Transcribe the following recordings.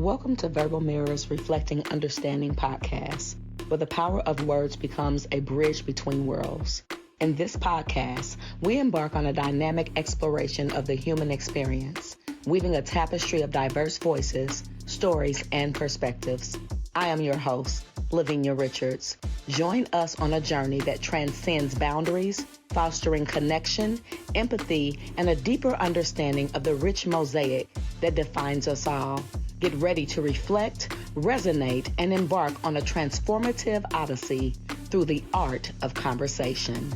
Welcome to Verbal Mirrors Reflecting Understanding podcast, where the power of words becomes a bridge between worlds. In this podcast, we embark on a dynamic exploration of the human experience, weaving a tapestry of diverse voices, stories, and perspectives. I am your host, LaVenia Richards. Join us on a journey that transcends boundaries, fostering connection, empathy, and a deeper understanding of the rich mosaic that defines us all. Get ready to reflect, resonate, and embark on a transformative odyssey through the art of conversation.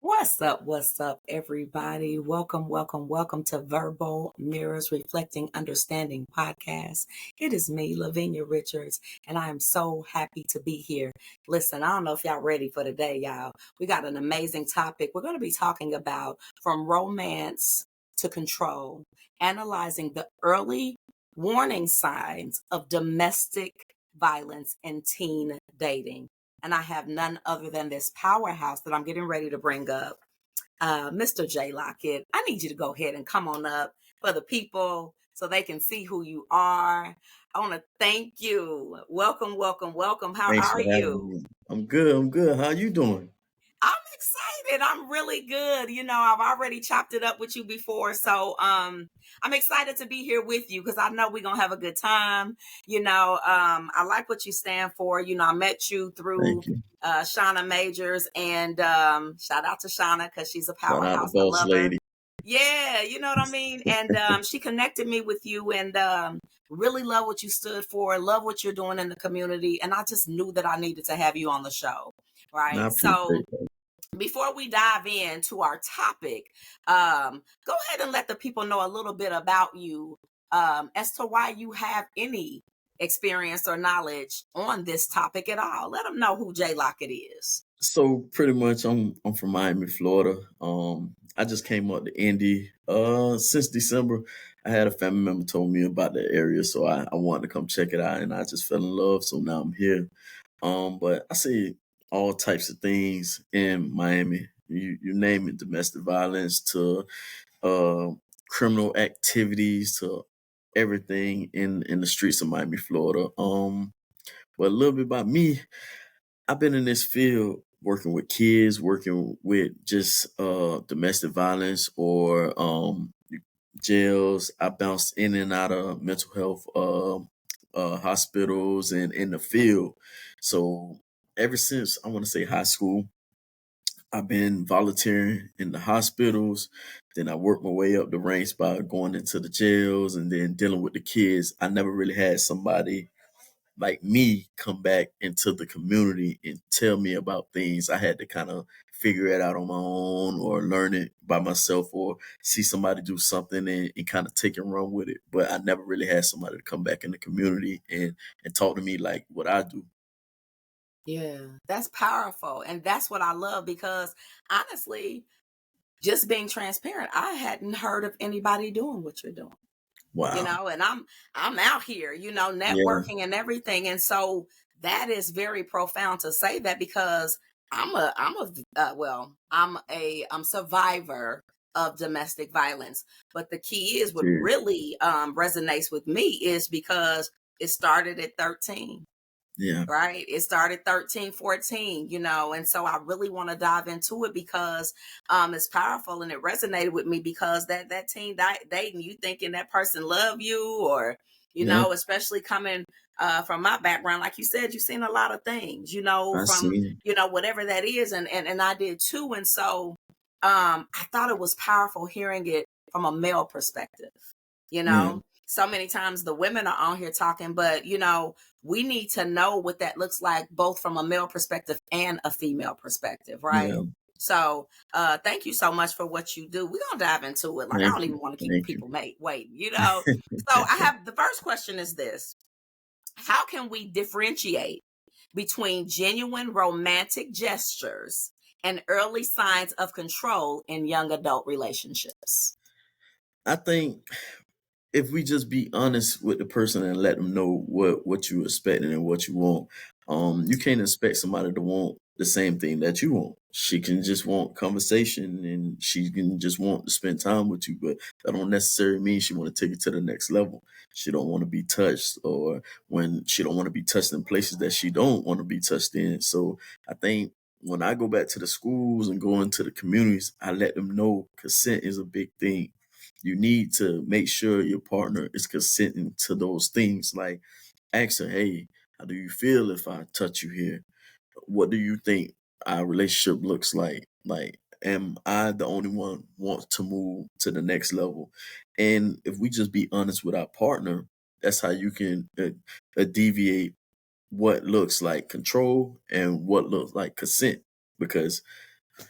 What's up, everybody? Welcome to Verbal Mirrors Reflecting Understanding podcast. It is me, LaVenia Richards, and I am so happy to be here. Listen, I don't know if y'all ready for today, y'all. We got an amazing topic. We're going to be talking about from romance to control, analyzing the early warning signs of domestic violence in teen dating. And I have none other than this powerhouse that I'm getting ready to bring up, Mr. J. Lockett. I need you to go ahead and come on up for the people so they can see who you are. I want to thank you. Welcome. How Thanks are for having you? me. I'm good. How you doing? I'm excited. I'm really good. I've already chopped it up with you before. So I'm excited to be here with you because I know we're going to have a good time. I like what you stand for. I met you through Thank you. Shauna Majors, and shout out to Shauna because she's a Shout out to powerhouse. I boss love her. lady. Yeah, you know what I mean? And she connected me with you, and really love what you stood for, love what you're doing in the community. And I just knew that I needed to have you on the show. And I Right. So appreciate that. before we dive into our topic, go ahead and let the people know a little bit about you, as to why you have any experience or knowledge on this topic at all. Let them know who J. Lockett is. So pretty much I'm from Miami, Florida. I just came up to Indy since December. I had a family member told me about the area, so I wanted to come check it out, and I just fell in love, so now I'm here. But I see all types of things in Miami. You name it, domestic violence to uh, criminal activities to everything in the streets of Miami, Florida. But a little bit about me, I've been in this field working with kids, working with just domestic violence or jails. I bounced in and out of mental health hospitals and in the field. So ever since I want to say high school, I've been volunteering in the hospitals. Then I worked my way up the ranks by going into the jails and then dealing with the kids. I never really had somebody like me come back into the community and tell me about things. I had to kind of figure it out on my own or learn it by myself or see somebody do something and kind of take and run with it. But I never really had somebody to come back in the community and talk to me like what I do. Yeah, that's powerful. And that's what I love because honestly, just being transparent, I hadn't heard of anybody doing what you're doing. Wow. And I'm out here, Yeah. networking and everything. And so that is very profound to say that because I'm a survivor of domestic violence. But the key is what Cheers. really resonates with me is because it started at 13. Yeah. Right. It started 13, 14, and so I really want to dive into it because it's powerful and it resonated with me because that teen dating, you thinking that person love you or, Yeah. especially coming from my background, like you said, you've seen a lot of things, I from, seen whatever that is. And I did too. And so I thought it was powerful hearing it from a male perspective, you it. Yeah. know. So many times the women are on here talking, but we need to know what that looks like both from a male perspective and a female perspective, right? Yeah. So thank you so much for what you do. We're gonna dive into it. Like I Thank don't even you. want to keep Thank you. people waiting. So I have the first question is this: how can we differentiate between genuine romantic gestures and early signs of control in young adult relationships? I think if we just be honest with the person and let them know what you expecting and what you want, You can't expect somebody to want the same thing that you want. She can just want conversation and she can just want to spend time with you, but that don't necessarily mean she want to take it to the next level. She don't want to be touched, or when she don't want to be touched in places that she don't want to be touched in. So I think when I go back to the schools and go into the communities, I let them know consent is a big thing. You need to make sure your partner is consenting to those things. Like, ask her, hey, how do you feel if I touch you here? What do you think our relationship looks like? Like, am I the only one wants to move to the next level? And if we just be honest with our partner, that's how you can deviate what looks like control and what looks like consent. Because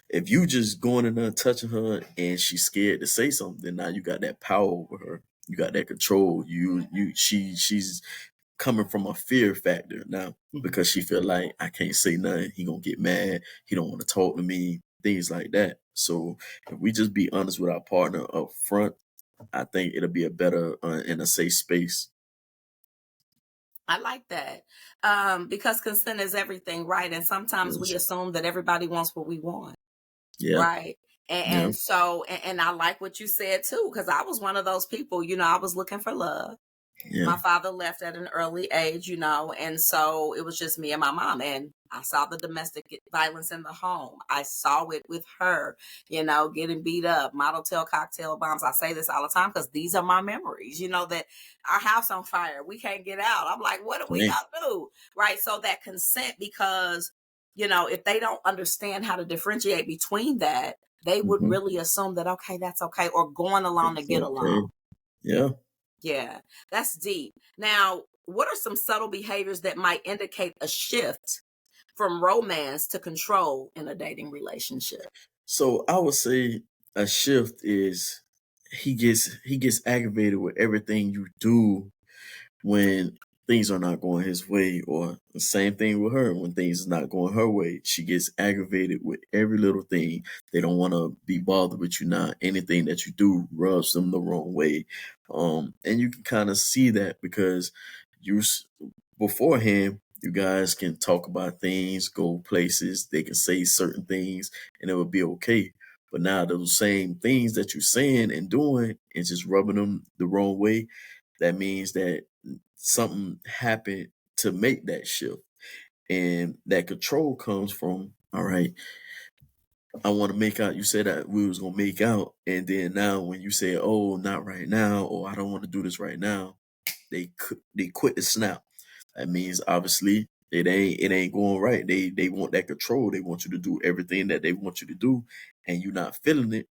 if you just going in there and touching her and she's scared to say something, then now you got that power over her. You got that control. She's coming from a fear factor now because she feel like I can't say nothing. He gonna get mad. He don't want to talk to me. Things like that. So if we just be honest with our partner up front, I think it'll be a better and a safe space. I like that. Because consent is everything, right? And sometimes we Yes. assume that everybody wants what we want. Yeah. Right. Yeah. And I like what you said too, because I was one of those people, I was looking for love. Yeah. My father left at an early age, and so it was just me and my mom. And I saw the domestic violence in the home. I saw it with her, getting beat up, motel cocktail bombs. I say this all the time because these are my memories, that our house on fire. We can't get out. I'm like, what are we Yeah. going to do? Right. So that consent, because, if they don't understand how to differentiate between that, they would Mhm. really assume that, okay, that's okay, or going along to It's get okay. along. Yeah. Yeah, that's deep. Now, what are some subtle behaviors that might indicate a shift from romance to control in a dating relationship? So I would say a shift is he gets aggravated with everything you do when things are not going his way, or the same thing with her when things is not going her way. She gets aggravated with every little thing. They don't want to be bothered with you now. Anything that you do rubs them the wrong way. And you can kind of see that because you beforehand, you guys can talk about things, go places, they can say certain things, and it will be okay. But now those same things that you're saying and doing and just rubbing them the wrong way, that means that something happened to make that shift. And that control comes from, all right, I want to make out. You said that we was gonna make out, and then now when you say, "Oh, not right now," or "I don't want to do this right now," they quit the snap. That means obviously it ain't going right. They want that control. They want you to do everything that they want you to do, and you're not feeling it,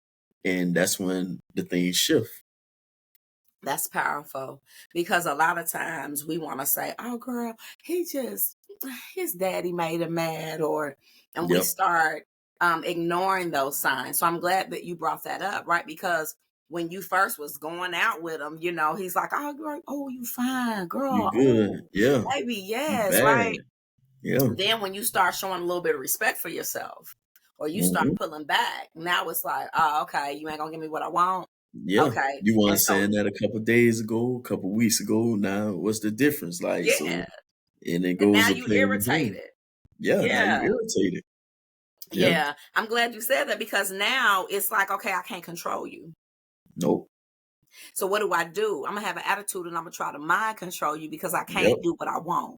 and that's when the things shift. That's powerful, because a lot of times we want to say, "Oh, girl, his daddy made him mad," and we Yep, start ignoring those signs. So I'm glad that you brought that up, right? Because when you first was going out with him, he's like, "Oh, girl, oh, you fine, you girl, good. oh, Yeah, baby, you yes, bad. right." Yeah. Then when you start showing a little bit of respect for yourself, or you start Hmm. pulling back, now it's like, oh, okay, you ain't gonna give me what I want. Yeah, Okay. you And weren't so, saying that a couple days ago, a couple weeks ago. Now, what's the difference? Like, yeah. so, and it And goes now to you playing the game. irritated. Yeah, now you Yeah. irritated. Yeah, Yeah. I'm glad you said that, because now it's like, okay, I can't control you. nope. So what do I do? I'm gonna have an attitude and I'm gonna try to mind control you because I Yep, can't do what I want.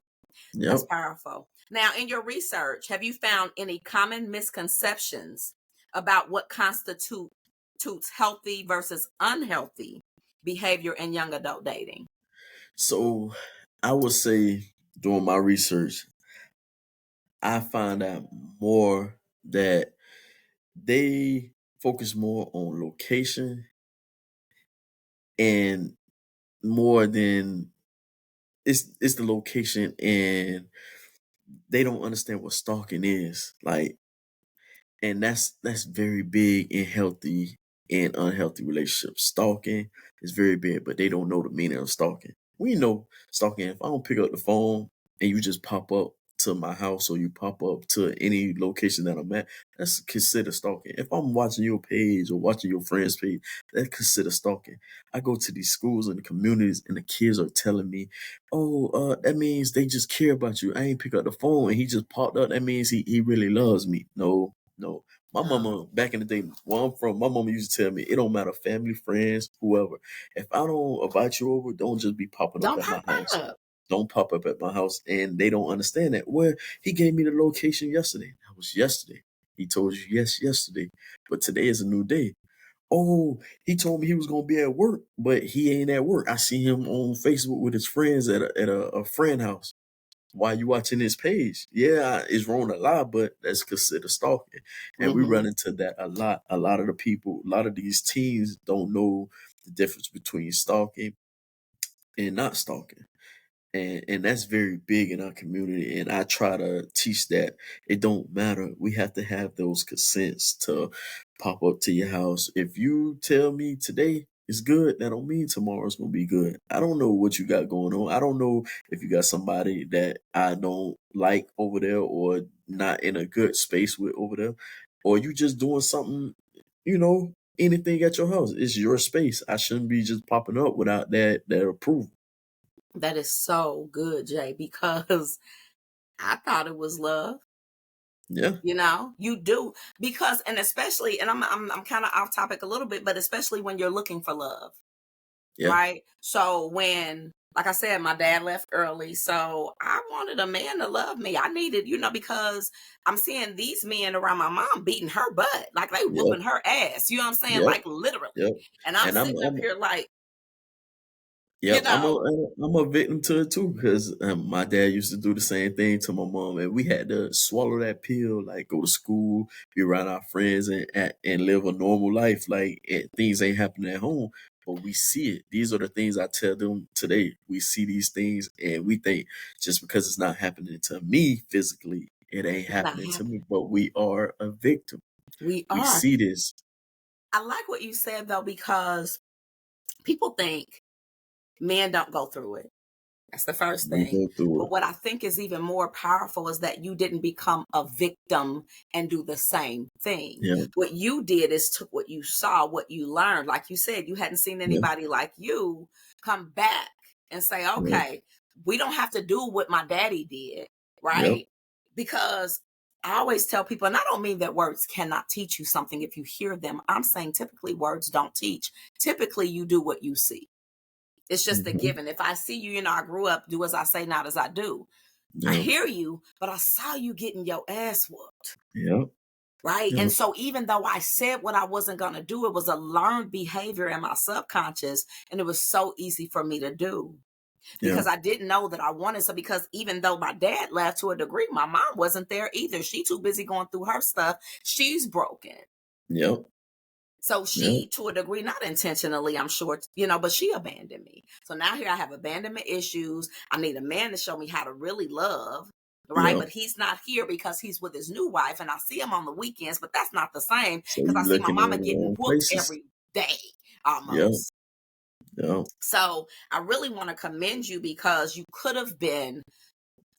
That's yep. powerful. Now, in your research, have you found any common misconceptions about what constitutes healthy versus unhealthy behavior in young adult dating? So, I would say doing my research, I find out more that they focus more on location and more than it's the location, and they don't understand what stalking is. Like, and that's very big in healthy and unhealthy relationships. Stalking is very big, but they don't know the meaning of stalking. We know stalking. If I don't pick up the phone and you just pop up to my house or you pop up to any location that I'm at, that's considered stalking. If I'm watching your page or watching your friend's page, that's considered stalking. I go to these schools and the communities and the kids are telling me, oh, that means they just care about you. I ain't pick up the phone and he just popped up. That means he really loves me. No, no. My No, mama, back in the day, where I'm from, my mama used to tell me, it don't matter, family, friends, whoever. If I don't invite you over, don't just be popping up don't at my pop house. up. Don't pop up at my house. And they don't understand that. Well, he gave me the location yesterday. That was yesterday. He told you yes yesterday. But today is a new day. Oh, he told me he was gonna be at work, but he ain't at work. I see him on Facebook with his friends at a friend house. Why you watching his page? Yeah, it's wrong to lie, but that's considered stalking. And we Hmm. run into that a lot. A lot of the people, a lot of these teens don't know the difference between stalking and not stalking. And that's very big in our community, and I try to teach that it don't matter. We have to have those consents to pop up to your house. If you tell me today is good, that don't mean tomorrow's gonna be good. I don't know what you got going on. I don't know if you got somebody that I don't like over there or not in a good space with over there, or you just doing something, anything at your house. It's your space. I shouldn't be just popping up without that approval. That is so good, Jay, because I thought it was love. Yeah. You do because, and especially, and I'm kind of off topic a little bit, but especially when you're looking for love, Yeah. right? So when, like I said, my dad left early, so I wanted a man to love me. I needed, because I'm seeing these men around my mom beating her butt, like they Yep. whooping her ass. You know what I'm saying? Yep. Like literally. Yep. And I'm And sitting up here like, you yep, know, I'm a victim to it too because my dad used to do the same thing to my mom, and we had to swallow that pill, like go to school, be around our friends, and live a normal life. Like things ain't happening at home, but we see it. These are the things I tell them today. We see these things, and we think just because it's not happening to me physically, it ain't it's not happening to happening. me. But we are a victim. We We are. see this. I like what you said though, because people think men don't go through it. That's the first We thing. go through But it. what I think is even more powerful is that you didn't become a victim and do the same thing. Yeah. What you did is took what you saw, what you learned. Like you said, you hadn't seen Yeah. anybody like you come back and say, Yeah. okay, we don't have to do what my daddy did, Yep. right? Because I always tell people, and I don't mean that words cannot teach you something if you hear them. I'm saying typically words don't teach. Typically, you do what you see. It's just a Hmm. given. If I see you, I grew up, do as I say, not as I do. I Yeah. hear you, but I saw you getting your ass whooped. Yep. Right. And Yep. so even though I said what I wasn't going to do, it was a learned behavior in my subconscious. And it was so easy for me to do Yeah. because I didn't know that I wanted. So because even though my dad left to a degree, my mom wasn't there either. She too busy going through her stuff. She's broken. Yep. So Yep. she, to a degree, not intentionally, I'm sure, but she abandoned me. So now here I have abandonment issues. I need a man to show me how to really love, right? Yep. But he's not here because he's with his new wife, and I see him on the weekends, but that's not the same So because I you see my looking in mama the getting wrong whooped places. every day Yep. almost. Yep. So I really want to commend you because you could have been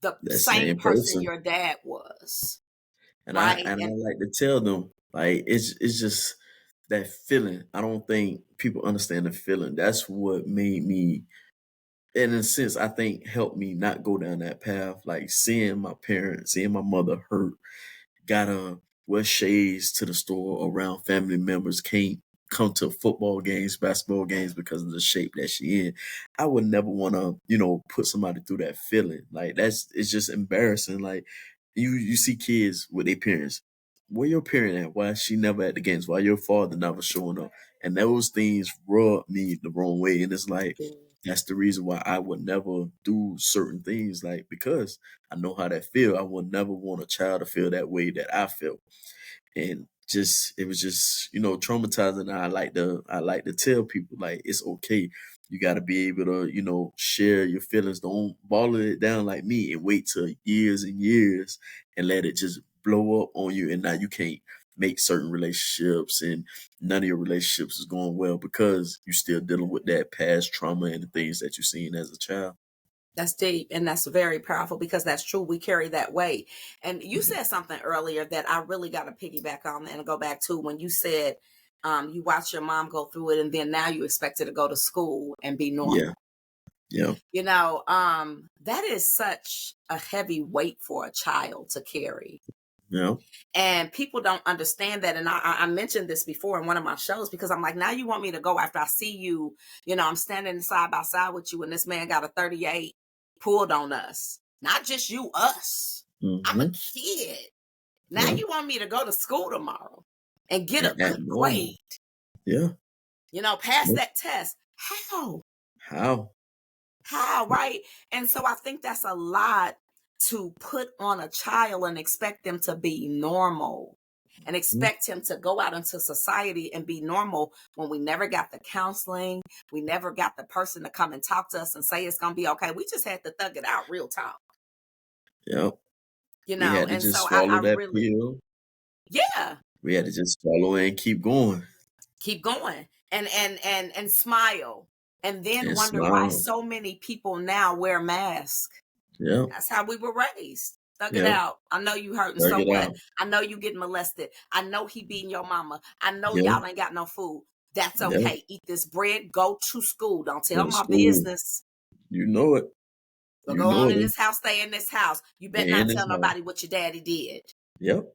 the That same same person person. your dad was, And I right? and I And like to tell them, like, it's just that feeling. I don't think people understand the feeling. That's what made me, in a sense, I think helped me not go down that path. Like seeing my parents, seeing my mother hurt, gotta wear shades to the store around family members, can't come to football games, basketball games because of the shape that she in. I would never want to, put somebody through that feeling. Like it's just embarrassing. Like you see kids with their parents. Where your parent at? Why is she never at the games? Why your father never showing up? And those things rub me the wrong way. And it's like that's the reason why I would never do certain things. Like because I know how that feel. I would never want a child to feel that way that I felt. And just it was just, traumatizing. And I like to tell people like it's okay. You gotta be able to, share your feelings. Don't bottle it down like me and wait till years and years and let it just blow up on you. And now you can't make certain relationships and none of your relationships is going well because you're still dealing with that past trauma and the things that you've seen as a child. That's deep, and that's very powerful because that's true. We carry that weight. And you Mhm. said something earlier that I really got to piggyback on and go back to when you said you watch your mom go through it, and then now you expect her to go to school and be Yeah, normal. yeah, That is such a heavy weight for a child to carry. yeah, And people don't understand that. And I mentioned this before in one of my shows because I'm like, now you want me to go after I see you, I'm standing side by side with you and this man got a 38 pulled on us. Not just you, us. I'm a hmm kid. Now yeah, you want me to go to school tomorrow and get a and good act normal. grade, Yeah, pass yeah. that test. How? How? How, right? And so I think that's a lot to put on a child and expect them to be normal and Mhm. expect him to go out into society and be normal when we never got the counseling. We never got the person to come and talk to us and say it's going to be okay. We just had to thug it out, real talk, Yep. We had to and just so swallow I that really, pill. yeah, We had to just swallow it and keep going keep going and smile and then and wonder why smile. so many people now wear masks. Yep, That's how we were raised. Thug it yep. out. I know you hurting. Drag So it what? out. I know you getting molested. I know he beating your mama. I know Yep, y'all ain't got no food. That's yep. okay. Eat this bread. Go to school. Don't Go tell to my school. business. You know it. But You go know on it. in this house. Stay in this house. You better They in not this tell house. nobody what your daddy did. Yep.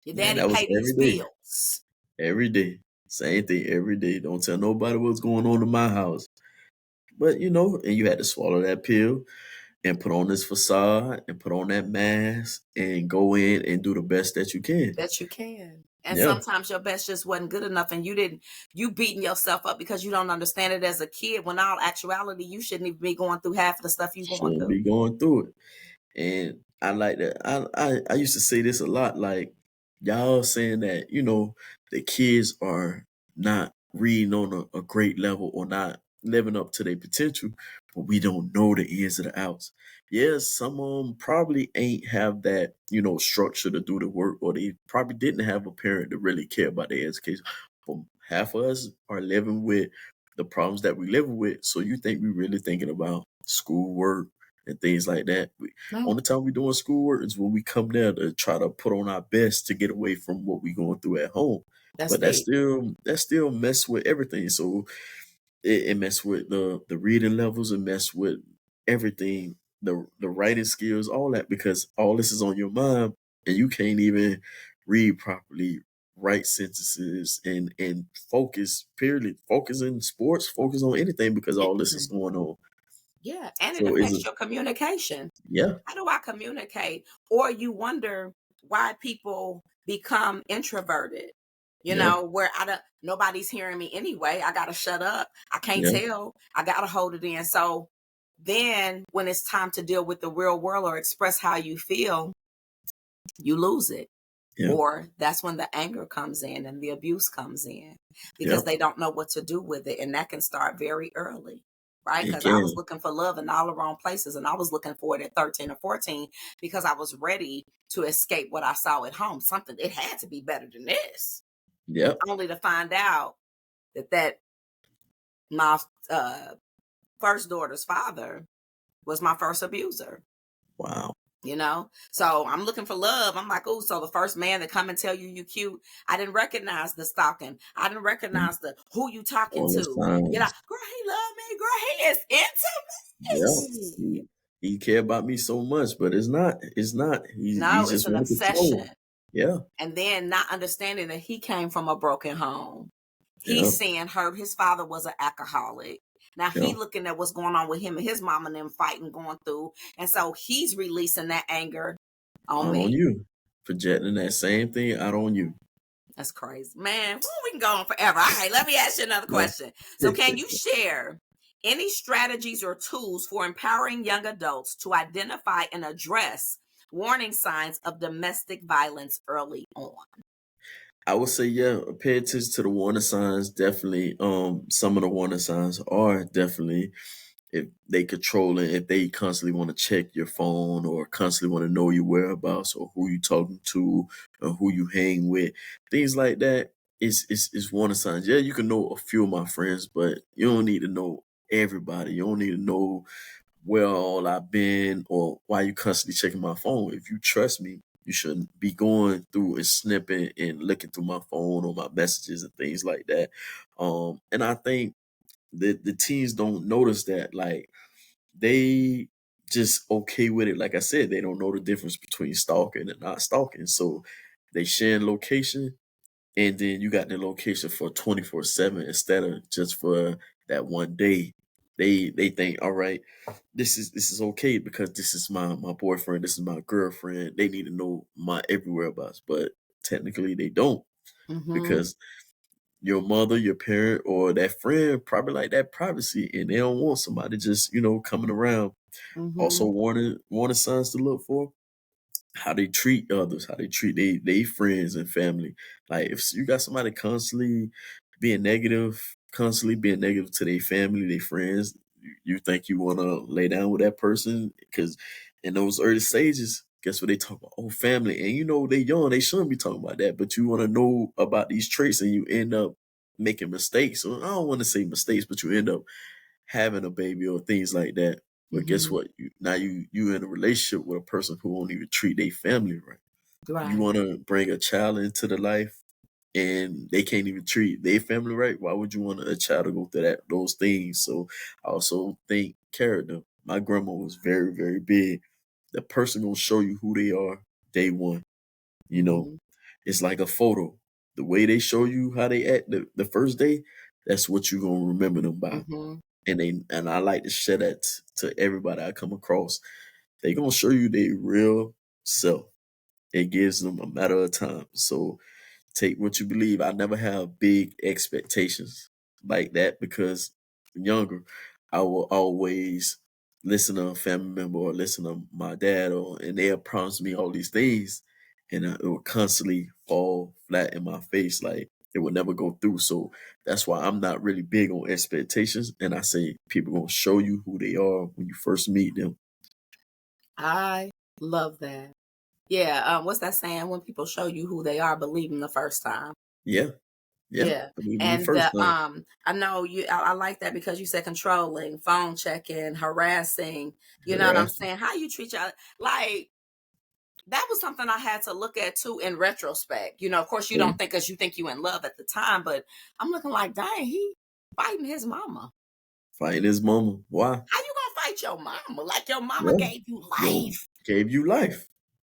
Your And daddy that was pay these every day. bills. Every day. Same thing every day. Don't tell nobody what's going on in my house. But and you had to swallow that pill and put on this facade and put on that mask and go in and do the best that you can. That you can. And Yeah. sometimes your best just wasn't good enough and you beating yourself up because you don't understand it as a kid when all actuality you shouldn't even be going through half of the stuff you going Shouldn't through. be going through it. And I like that. I used to say this a lot, like y'all saying that, the kids are not reading on a great level or not living up to their potential, but we don't know the ins and the outs. Yes, some of them probably ain't have that, structure to do the work, or they probably didn't have a parent to really care about their education. But half of us are living with the problems that we live with. So you think we really thinking about schoolwork and things like that? No, Only time we doing schoolwork is when we come there to try to put on our best to get away from what we going through at home. that's But that's deep. still that still mess with everything. So it mess with the reading levels, and mess with everything, the writing skills, all that, because all this is on your mind and you can't even read properly, write sentences, and focus, purely focus in sports, focus on anything, because all this is Anything. going on. Yeah. And it So is affects it? your communication. Yeah, How do I communicate? Or you wonder why people become introverted, yeah, where nobody's hearing me anyway. I gotta shut up. I can't yeah, tell. I gotta hold it in. So then when it's time to deal with the real world or express how you feel, you lose it. yeah, Or that's when the anger comes in and the abuse comes in yeah. because they don't know what to do with it. And that can start very early, right? It Because I was can. looking for love in all the wrong places. And I was looking for it at 13 or 14 because I was ready to escape what I saw at home. Something, it had to be better than this. Yep. Only to find out that my first daughter's father was my first abuser. Wow. So I'm looking for love. I'm like, oh, so the first man to come and tell you cute. I didn't recognize the stalking. I didn't recognize the who you talking All the to. signs. Girl, he love me. Girl, he is Yeah. into me. He care about me so much, but it's not. It's not. He No, it's just an want to obsession. control. Yeah. And then not understanding that he came from a broken home. Yeah. He's seeing his father was an alcoholic. Now Yeah. he looking at what's going on with him and his mom and them fighting, going through. And so he's releasing that anger on Out on me. you. Projecting that same thing out on you. That's crazy. Man, we can go on forever. All right, let me ask you another Yeah. question. So, can you share any strategies or tools for empowering young adults to identify and address warning signs of domestic violence early on? I would say, yeah, pay attention to the warning signs. Definitely. Some of the warning signs are definitely, if they controlling, if they constantly want to check your phone, or constantly want to know your whereabouts, or who you talking to, or who you hang with, things like that. It's warning signs. Yeah, you can know a few of my friends, but you don't need to know everybody. You don't need to know where all I've been or why you constantly checking my phone. If you trust me, you shouldn't be going through and snipping and looking through my phone or my messages and things like that. And I think the teens don't notice that. Like, they just okay with it. Like I said, they don't know the difference between stalking and not stalking. So they sharing location, and then you got the location for 24/7 instead of just for that one day. They think, all right, this is okay because this is my boyfriend, this is my girlfriend. They need to know my every whereabouts, but technically they don't, Mm-hmm. because your mother, your parent, or that friend probably like that privacy, and they don't want somebody just coming around. Also, Mm-hmm. warning signs to look for: how they treat others, how they treat they friends and family. Like, if you got somebody constantly being negative to their family, their friends, you think you want to lay down with that person, because in those early stages, guess what they talk about? Oh, family, and they young, they shouldn't be talking about that, but you want to know about these traits, and you end up making mistakes. So I don't want to say mistakes, but you end up having a baby or things like that. But guess Mm-hmm. what? You in a relationship with a person who won't even treat their family right. You Right. want to bring a child into the life, and they can't even treat their family right. Why would you want a child to go through those things? So I also think character. My grandma was very, very big. The person gonna show you who they are day one. You know, Mm-hmm. it's like a photo. The way they show you how they act the first day, that's what you gonna remember them by. Mm-hmm. And I like to share that to everybody I come across. They gonna show you their real self. It gives them a matter of time. So take what you believe. I never have big expectations like that, because younger, I will always listen to a family member or listen to my dad, and they'll promise me all these things, and it will constantly fall flat in my face. Like, it will never go through. So that's why I'm not really big on expectations. And I say people gonna show you who they are when you first meet them. I love that. Yeah. What's that saying? When people show you who they are, believe them the first time. Yeah, yeah. Yeah. Believe me the And first time. I know I like that because you said controlling, phone checking, harassing, you know what I'm Harassment. saying? How you treat y'all, like, that was something I had to look at too in retrospect. Of course you Yeah. don't think, because you think you in love at the time, but I'm looking like, dang, he fighting his mama. Fighting his mama. Why? How you gonna fight your mama? Like, your mama Yeah. gave you Yo, life. gave you life.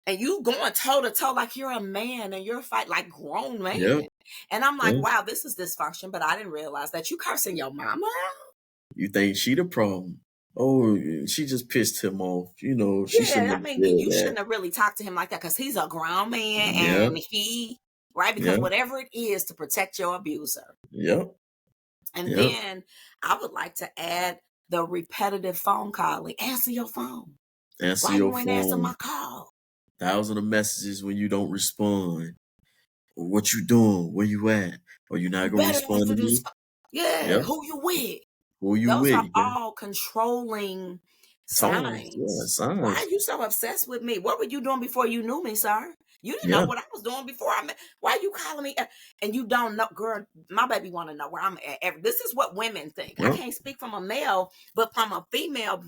And you going toe to toe like you're a man, and you're fighting like grown Yeah. man. And I'm like, Yeah. wow, this is dysfunction, but I didn't realize that you cursing your mama out. You think she the problem? Oh, she just pissed him off. She shouldn't Yeah, I have mean, said you that. shouldn't have really talked to him like that, because he's a grown man, Yeah. and right, because Yeah. whatever it is to protect your abuser. Yep. And Yep. then I would like to add the repetitive phone calling. Answer your phone. Answer Why your you ain't answer my phone. call? Thousand of messages when you don't respond. Or what you doing? Where you at? Or you You not gonna better respond answer to this me? phone. Yeah, Yep. who you with? Who you Those with? are Yeah. all controlling Tones. Yeah. signs. Why are Signs. you so obsessed with me? What were you doing before you knew me, sir? You didn't know Yeah. what I was doing before I met. Why are you calling me? And you don't know, girl. My baby want to know where I'm at. This is what women think. I Yep. can't speak from a male, but from a female,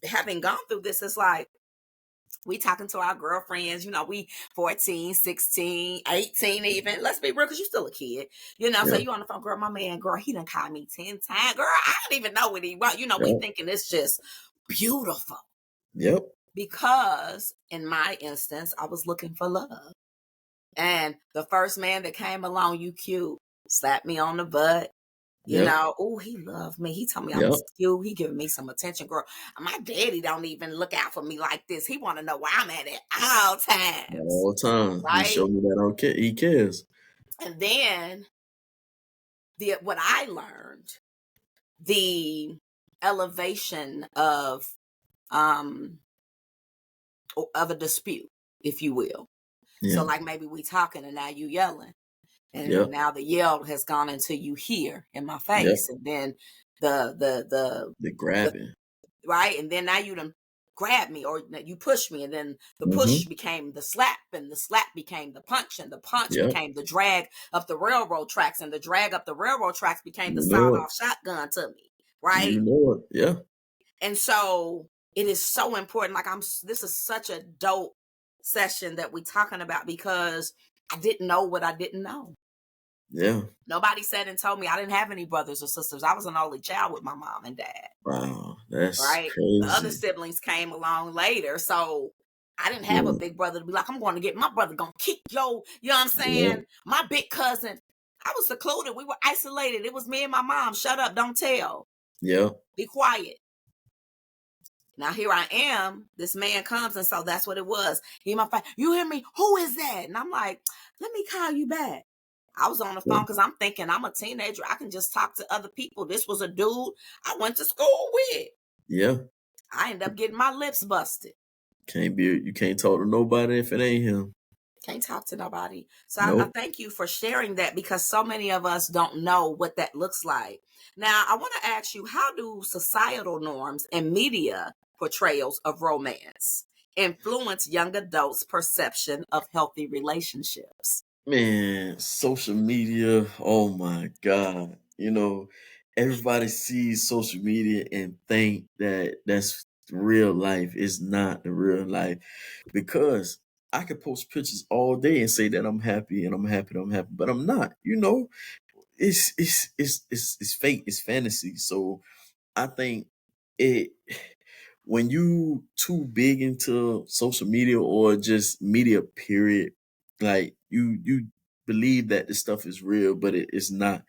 having gone through this, it's like, we talking to our girlfriends, we 14, 16, 18 even. Let's be real, because you still a kid. So Yeah. you on the phone, girl, my man, girl, he done called me 10 times. Girl, I don't even know what he want. We Yep. thinking it's just beautiful. Yep. Because in my instance, I was looking for love. And the first man that came along, you cute, slapped me on the butt. Yep. Oh, he loved me. He told me I Yep. was cute. He giving me some attention, girl. My daddy don't even look out for me like this. He want to know where I'm at all times, All the time. He right? showed me that he cares. And then what I learned, the elevation um of a dispute, if you will. So, Yeah. like, maybe we talking and now you yelling, and Yep. now the yell has gone into you here in my Yep. face, and then the The the grabbing. right, and then now you done grab me, or you push me, and then the Mm-hmm. push became the slap, and the slap became the punch, and the punch Yep. became the drag up the railroad tracks, and the drag up the railroad tracks became the You know sawed it. off shotgun to me, You right? know it. Yeah. And so it is so important. Like this is such a dope session that we're talking about because I didn't know what I didn't know. Yeah. Nobody said and told me. I didn't have any brothers or sisters. I was an only child with my mom and dad. Wow. That's Right? The other crazy. siblings came along later. So I didn't have a Yeah. big brother to be like, I'm going to get my brother gonna kick yo. You know what I'm Yeah. saying? My big cousin. I was secluded. We were isolated. It was me and my mom. Shut up, don't tell. Yeah. Be quiet. Now here I am. This man comes, and so that's what it was. He my fight. You hear me? Who is that? And I'm like, let me call you back. I was on the Yeah. phone because I'm thinking I'm a teenager. I can just talk to other people. This was a dude I went to school with. Yeah. I ended up getting my lips busted. You can't talk to nobody if it ain't him. Can't talk to nobody. So I Nope. thank you for sharing that because so many of us don't know what that looks like. Now, I want to ask you, how do societal norms and media portrayals of romance influence young adults' perception of healthy relationships? Man, social media, oh my God. Everybody sees social media and think that that's real life. It's not the real life because I could post pictures all day and say that I'm happy and I'm happy and I'm happy, but I'm not. It's fake, it's fantasy. So I think it when you too big into social media or just media period, like you believe that this stuff is real, but it's not.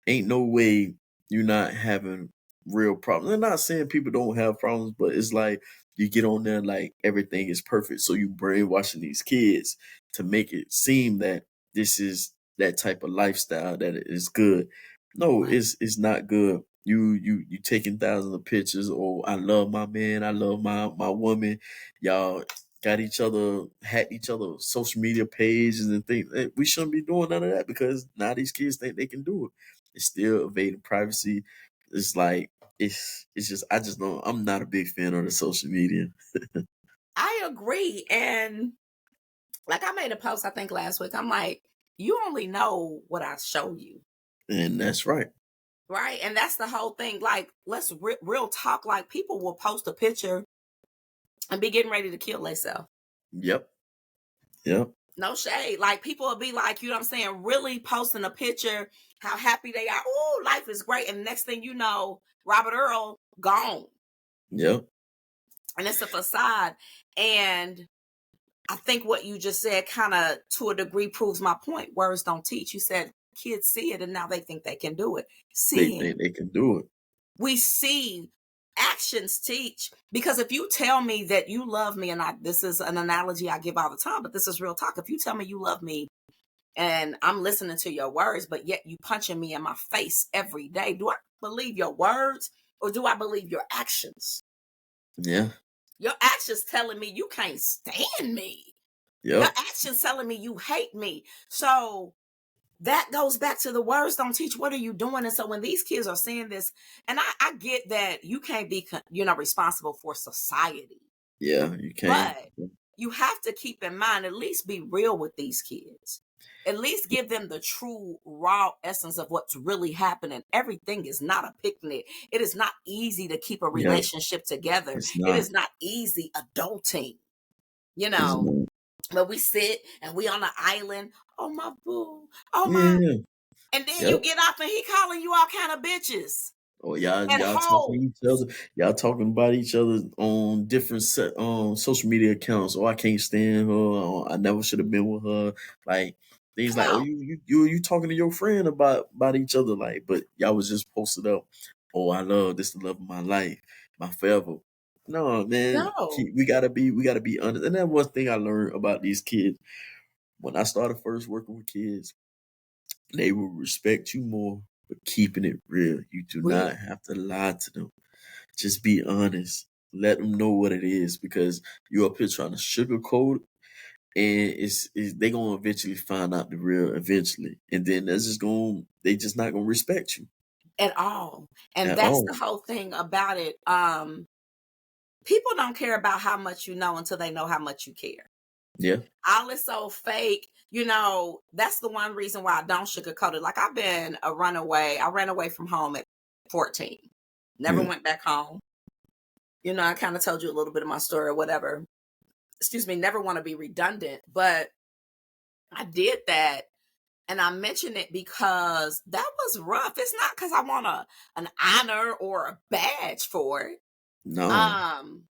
Ain't no way you're not having real problems. I'm not saying people don't have problems, but it's like you get on there like everything is perfect. So you brainwashing these kids to make it seem that this is that type of lifestyle that is good. No, Right. it's not good. You taking thousands of pictures. Oh, I love my man. I love my woman. Y'all got each other, hacked each other social media pages and things. We shouldn't be doing none of that because now these kids think they can do it. It's still evading privacy. It's like it's just I just don't. I'm not a big fan of the social media, I agree. And like I made a post, I think last week, I'm like, you only know what I show you. and that's right. Right. And that's the whole thing. Like, let's real talk. Like, people will post a picture and be getting ready to kill themselves. Yep, yep, No shade. Like, people will be like, you know what I'm saying, really posting a picture, how happy they are. Oh, life is great. And next thing you know, Robert Earl gone. yep, And it's a facade. And I think what you just said kind of to a degree proves my point. Words don't teach. You said kids see it and now they think they can do it. they think Seeing. they can do it. We see actions teach, because if you tell me that you love me, and this is an analogy I give all the time, but this is real talk. If you tell me you love me and I'm listening to your words, but yet you punching me in my face every day, do I believe your words or do I believe your actions? Yeah, Your actions telling me you can't stand me. Your yep, actions telling me you hate me. So that goes back to the words don't teach. What are you doing? And so when these kids are saying this, and I get that you can't be, responsible for society, yeah. You can't. but you have to keep in mind, at least be real with these kids. At least give them the true raw essence of what's really happening. Everything is not a picnic. It is not easy to keep a Yeah, relationship together. it's It not. is not easy adulting, you It's know. not. But we sit and we on the island. Oh my boo. Oh my. Yeah, And then you yep. get up and he calling you all kind of bitches Oh, y'all, and y'all talking to hoes. each other. Y'all talking about each other on different social media accounts. Oh, I can't stand her. Oh, I never should have been with her. Like things Come like, oh, on. you talking to your friend about each other. Like, but y'all was just posted up. Oh, I love this, the love of my life, my forever. No, man, No. we gotta be honest. And that one thing I learned about these kids when I started first working with kids. They will respect you more for keeping it real. You do Real. not have to lie to them. Just be honest. Let them know what it is because you're up here trying to sugarcoat it, and it's they gonna eventually find out the real eventually, and then they just not gonna respect you At all. And at that's the all. whole thing about it. People don't care about how much you know until they know how much you care. Yeah, All is so fake. That's the one reason why I don't sugarcoat it. Like, I've been a runaway. I ran away from home at 14. Never yeah, went back home. I kind of told you a little bit of my story or whatever. Excuse me, never want to be redundant, but I did that. And I mention it because that was rough. It's not because I want an honor or a badge for it. No, Um,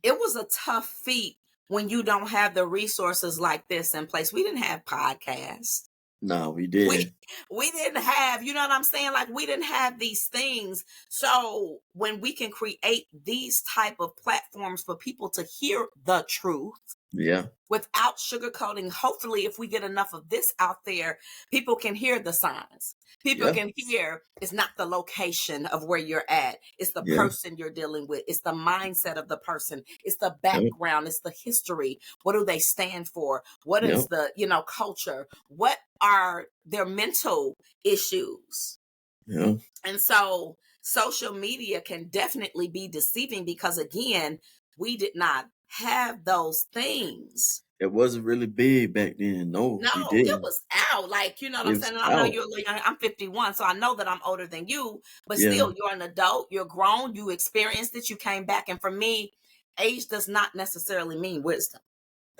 it was a tough feat when you don't have the resources like this in place. We didn't have podcasts. no, we We didn't. we didn't have, you know what I'm saying? Like we didn't have these things. So when we can create these type of platforms for people to hear the truth Yeah, without sugarcoating. Hopefully, if we get enough of this out there, people can hear the signs. People yeah, can hear it's not the location of where you're at, it's the yeah, person you're dealing with, it's the mindset of the person, it's the yep, background, it's the history. What do they stand for? What is yep, the, culture? What are their mental issues? yeah. And so social media can definitely be deceiving because, again, we did not have those things. It wasn't really big back then. No, No, we it didn't. was out. Like, you know what I'm It was saying? And I know out. you're a little young. I'm 51, so I know that I'm older than you, but Yeah, still, you're an adult, you're grown, you experienced it, you came back. And for me, age does not necessarily mean wisdom.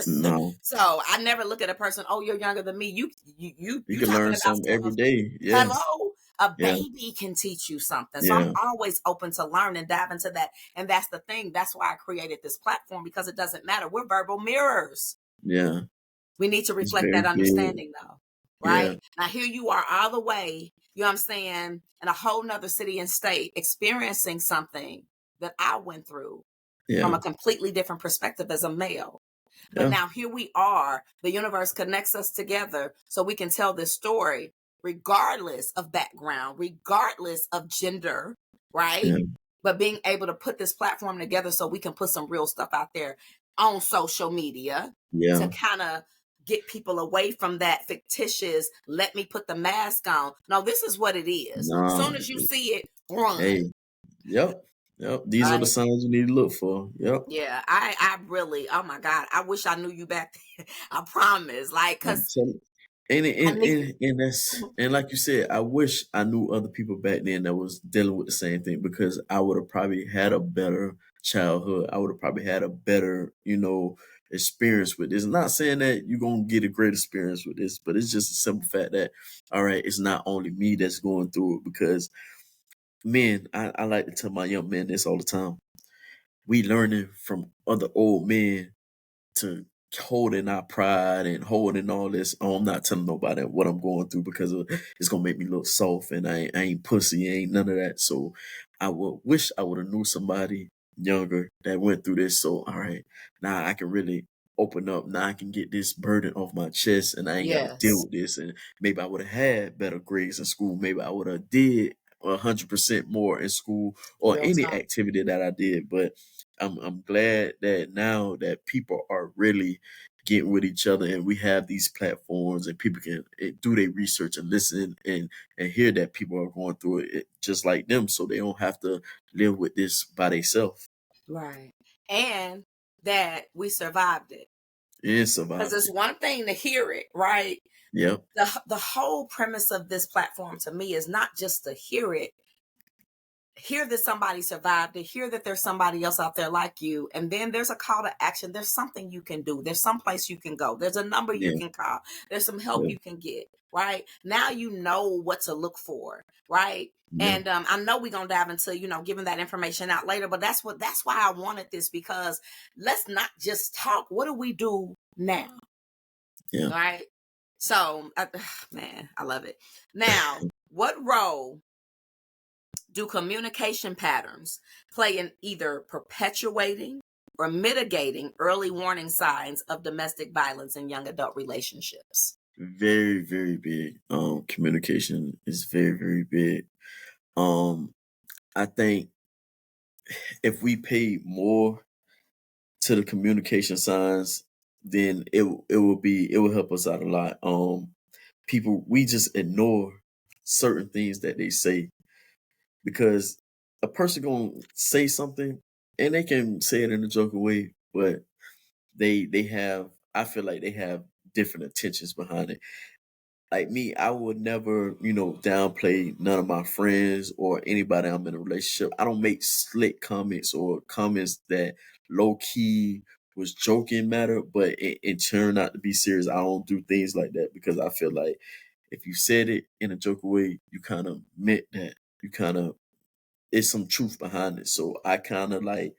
no. So I never look at a person, oh, you're younger than me. You You can talking learn about something every stuff. day. Yes. Hello, a Yeah, baby can teach you something. So I'm yeah, always open to learn and dive into that. And that's the thing. That's why I created this platform, because it doesn't matter. We're verbal mirrors. yeah. We need to It's reflect very that big. understanding though. Yeah, Right now, here you are all the way, you know what I'm saying, in a whole nother city and state, experiencing something that I went through from yeah, a completely different perspective as a male. But yeah, now here we are, the universe connects us together so we can tell this story regardless of background, regardless of gender, right? yeah, But being able to put this platform together so we can put some real stuff out there on social media to yeah. kind of get people away from that fictitious, let me put the mask on. No, this is what it is. Nah. Soon as you see it, run. Hey, yep, yep. These are the Right. signs you need to look for. Yep. Yeah, I really, oh my God, I wish I knew you back then. I promise. Like, I'm cause telling. And I and, need and and that's and like you said, I wish I knew other people back then that was dealing with the same thing, because I would have probably had a better childhood. I would have probably had a better, experience with this. Not saying that you're gonna get a great experience with this, but it's just a simple fact that, all right, it's not only me that's going through it. Because men, I like to tell my young men this all the time. We learning from other old men to holding our pride and holding all this. Oh, I'm not telling nobody what I'm going through, because it's gonna make me look soft, and I ain't pussy, ain't none of that. So I would wish I would have knew somebody younger that went through this. So all right, now I can really open up. Now I can get this burden off my chest, and I ain't got to deal yes, with this. And maybe I would have had better grades in school. Maybe I would have did 100% more in school, or real any talk. activity that I did. But I'm glad that now that people are really getting with each other, and we have these platforms, and people can do their research and listen, and hear that people are going through it just like them, so they don't have to live with this by themselves Right. And that we survived it. and Because survived it's it. one thing to hear it, right? Yep. The whole premise of this platform to me is not just to hear that somebody survived it, hear that there's somebody else out there like you, and then there's a call to action. There's something you can do. There's some place you can go. There's a number you Yeah. can call. There's some help Yeah. you can get. Right now, you know what to look for. Right. Yeah. And I know we're gonna dive into giving that information out later, but that's why I wanted this, because let's not just talk. What do we do now? Yeah. All right. So, man, I love it. Now, what role do communication patterns play in either perpetuating or mitigating early warning signs of domestic violence in young adult relationships? Very, very big. Communication is very, very big. Um, I think if we pay more to the communication signs, then it will help us out a lot. People, we just ignore certain things that they say, because a person gonna say something, and they can say it in a joking way, but they have, I feel like they have different intentions behind it. like me, I would never, downplay none of my friends or anybody I'm in a relationship. I don't make slick comments or comments that low key was joking matter, but it turned out to be serious. I don't do things like that because I feel like if you said it in a joking way, you kind of meant that. You kind of, it's some truth behind it. So I kind of like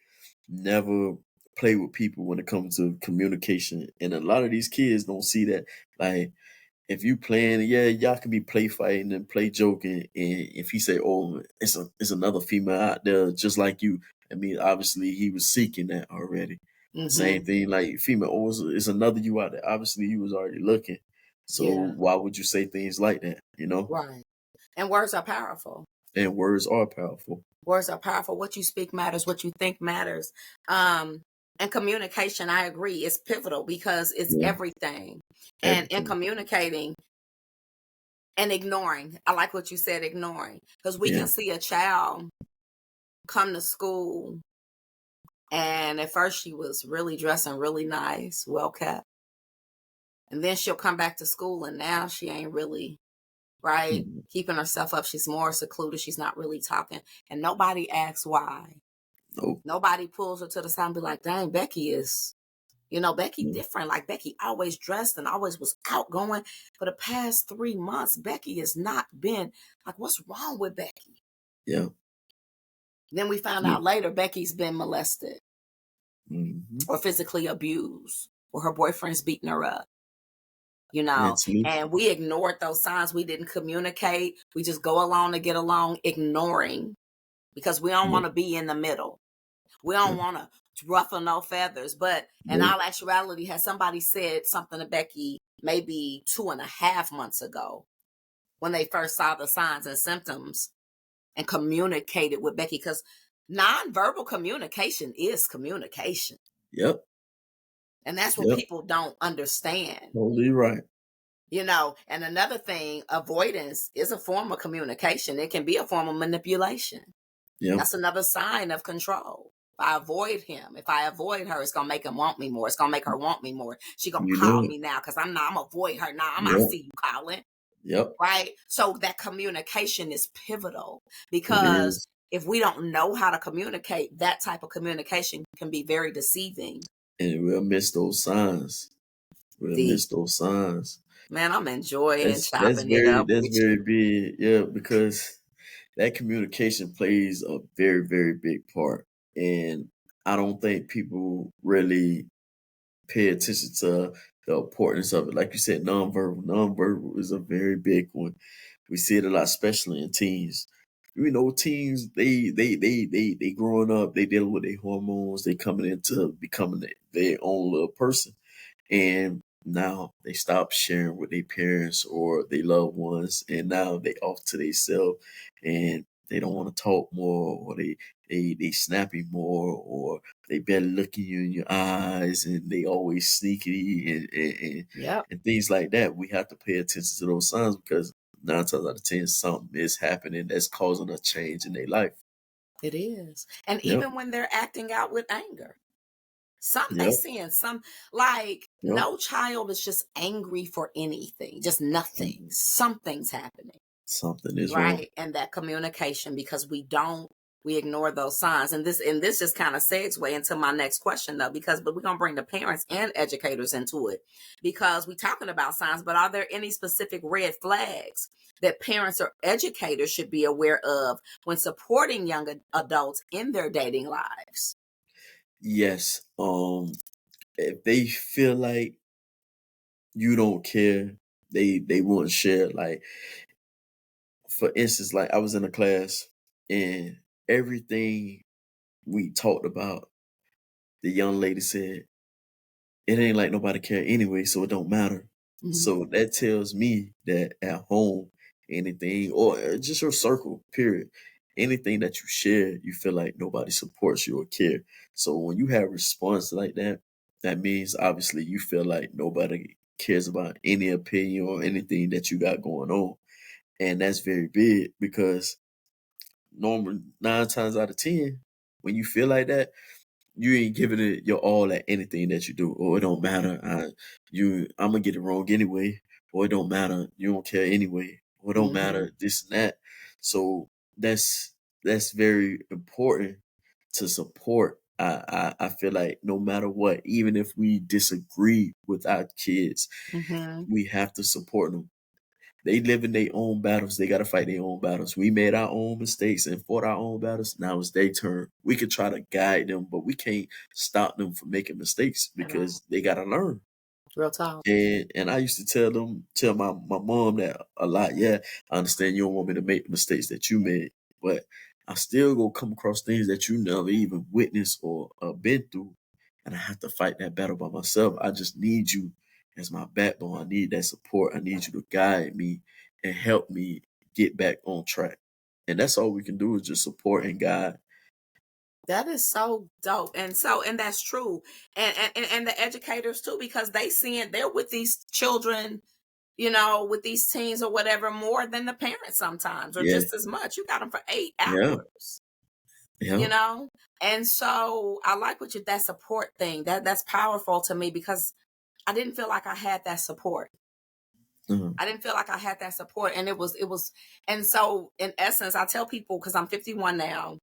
never play with people when it comes to communication. And a lot of these kids don't see that. Like, if you playing, yeah, y'all can be play fighting and play joking. And if he say, "Oh, it's another female out there just like you," I mean, obviously he was seeking that already. Mm-hmm. Same thing, like female, oh, it's another you out there. Obviously, you was already looking. So Yeah, why would you say things like that? right. And words are powerful. And words are powerful. Words are powerful. What you speak matters. What you think matters. And communication, I agree, is pivotal because it's Yeah, everything. And in everything. communicating and ignoring, I like what you said, ignoring, because we Yeah, can see a child come to school and at first she was really dressing really nice, well kept. And then she'll come back to school and now she ain't really right, mm, keeping herself up. She's more secluded. She's not really talking. And nobody asks why. no, Nobody pulls her to the side and be like, dang, Becky is, Becky yeah, different. Like Becky always dressed and always was outgoing. For the past 3 months, Becky has not been like, what's wrong with Becky? yeah, Then we found yeah. out later Becky's been molested Mm-hmm. or physically abused or her boyfriend's beating her up. Mentally, And we ignored those signs. We didn't communicate. We just go along to get along, ignoring because we don't yeah, want to be in the middle. We yeah, don't want to ruffle no feathers. But in no, all actuality, has somebody said something to Becky maybe 2.5 months ago when they first saw the signs and symptoms and communicated with Becky? Because nonverbal communication is communication. yep, And that's what yep, people don't understand. totally right. And another thing, avoidance is a form of communication. It can be a form of manipulation. Yep, That's another sign of control. If I avoid him, if I avoid her, it's gonna make him want me more. It's gonna make her want me more. She gonna you call know it. me now because I'm not. I'm gonna avoid her now. I Yep, see you calling, yep, right? So that communication is pivotal it because is. if we don't know how to communicate, that type of communication can be very deceiving. And we'll miss those signs. We'll Deep, miss those signs. man, I'm enjoying That's chopping it up that's with you. very big, yeah, because that communication plays a very, very big part. And I don't think people really pay attention to the importance of it. Like you said, nonverbal. Nonverbal is a very big one. We see it a lot, especially in teens. Teens, they growing up, they dealing with their hormones, they coming into becoming their own little person. And now they stop sharing with their parents or their loved ones, and now they off to themselves, and they don't want to talk more, or they snappy more, or they better looking you in your eyes, and they always sneaky Yep, and things like that. We have to pay attention to those signs because 9 times out of 10, something is happening that's causing a change in their life. it is. And Yep, even when they're acting out with anger. They yep, seeing some like yep. no child is just angry for anything, just nothing. Mm, Something's happening, something is wrong. right? And that communication because we ignore those signs. And this just kind of segue into my next question though, but we're gonna bring the parents and educators into it because we're talking about signs, but are there any specific red flags that parents or educators should be aware of when supporting young adults in their dating lives? Yes. If they feel like you don't care, they won't share. Like, for instance, like I was in a class and everything we talked about, the young lady said, it ain't like nobody care anyway, so it don't matter. Mhm. So that tells me that at home, anything or just your circle, period, anything that you share, you feel like nobody supports you or care. So when you have response like that, that means obviously you feel like nobody cares about any opinion or anything that you got going on. And that's very big because normally 9 times out of 10, when you feel like that, you ain't giving it your all at anything that you do, or it don't matter. I'm gonna get it wrong anyway, or it don't matter, you don't care anyway, or it don't Mm-hmm. matter this and that. So that's very important to support. I feel like no matter what, even if we disagree with our kids, Mm-hmm. we have to support them. They live in their own battles. They got to fight their own battles. We made our own mistakes and fought our own battles. Now it's their turn. We can try to guide them, but we can't stop them from making mistakes Right. because they got to learn. Real talk. And I used to tell my mom that a lot. Yeah, I understand you don't want me to make the mistakes that you made, but I still go come across things that you never even witnessed or been through, and I have to fight that battle by myself. I just need you as my backbone. I need that support. I need you to guide me and help me get back on track. And that's all we can do is just support and guide. That is so dope. And that's true. And the educators too, because they're with these children, with these teens or whatever, more than the parents sometimes, or Yeah, just as much. You got them for eight yeah, hours, you yeah, know? And so I like that support thing. That's powerful to me because I didn't feel like I had that support. uh I didn't feel like I had that support. And and so in essence, I tell people, because I'm 51 now,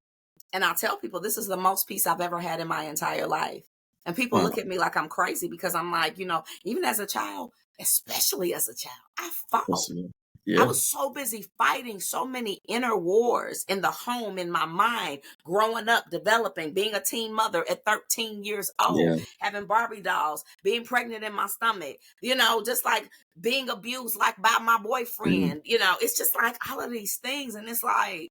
and I tell people this is the most peace I've ever had in my entire life. And people wow, look at me like I'm crazy because I'm like, even as a child, especially as a child, I fought. that's enough. I Yeah, was so busy fighting so many inner wars in the home, in my mind, growing up, developing, being a teen mother at 13 years old, yeah, having Barbie dolls, being pregnant in my stomach, just like being abused, like by my mhm, boyfriend, it's just like all of these things. And it's like,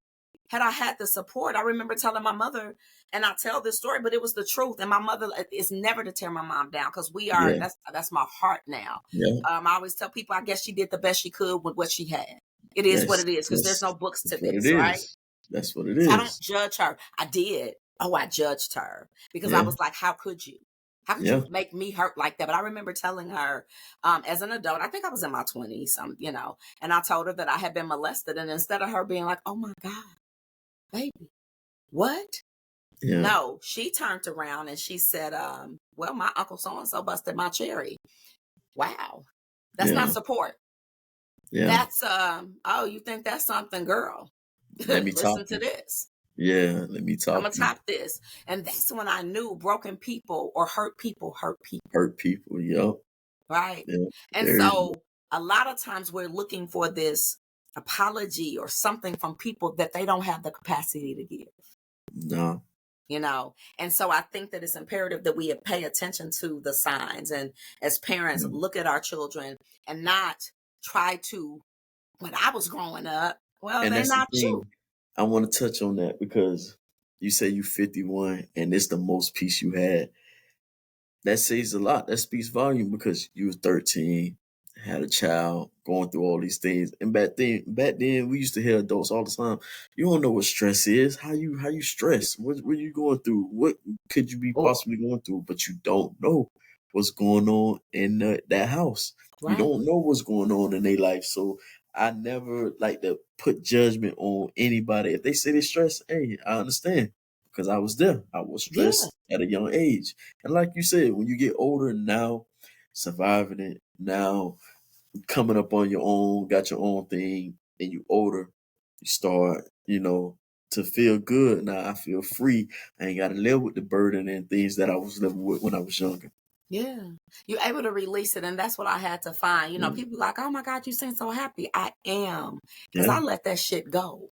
had I had the support, I remember telling my mother, and I tell this story, but it was the truth. And my mother is never to tear my mom down because yeah, that's my heart now. yeah. I always tell people, I guess she did the best she could with what she had. It is what Yes, it is because there's that's no books to that's what it this, right? is. That's what it So I don't is. judge her. I did. Oh, I judged her because I Yeah, was like, how could you? How could yeah, you make me hurt like that? But I remember telling her, as an adult, I think I was in my 20s, and I told her that I had been molested. And instead of her being like, oh my God, baby, what? yeah, No, she turned around and she said, well, my uncle so-and-so busted my cherry. Wow. That's not yeah, support. yeah. That's oh, you think that's something, girl? Let me top Listen to you. this. Yeah, let me I'm top gonna you. top this. And that's when I knew broken people or hurt people, Hurt people. Yup. right? Yeah. And There is so a lot of times we're looking for this apology or something from people that they don't have the capacity to give. no. And so I think that it's imperative that we pay attention to the signs, and as parents Yeah. look at our children and not try to, when I was growing up, well, And they're that's the not you. thing. I want to touch on that because you say you 51 and it's the most peace you had. That says a lot. That speaks volume because you was 13, had a child, going through all these things. And back then we used to hear adults all the time. You don't know what stress is. How you stress? What you going through? What could you be Oh, possibly going through? But you don't know what's going on in that house. You right. don't know what's going on in their life. So I never like to put judgment on anybody. If they say they stress, hey, I understand because I was there. I was Yeah. stressed at a young age. And like you said, when you get older now, surviving it, now coming up on your own, got your own thing, and you older, you start, to feel good. Now I feel free. I ain't gotta live with the burden and things that I was living with when I was younger. Yeah. You're able to release it. And that's what I had to find. Yeah. People like, oh my God, you seem so happy. I am. Because Yeah. I let that shit go.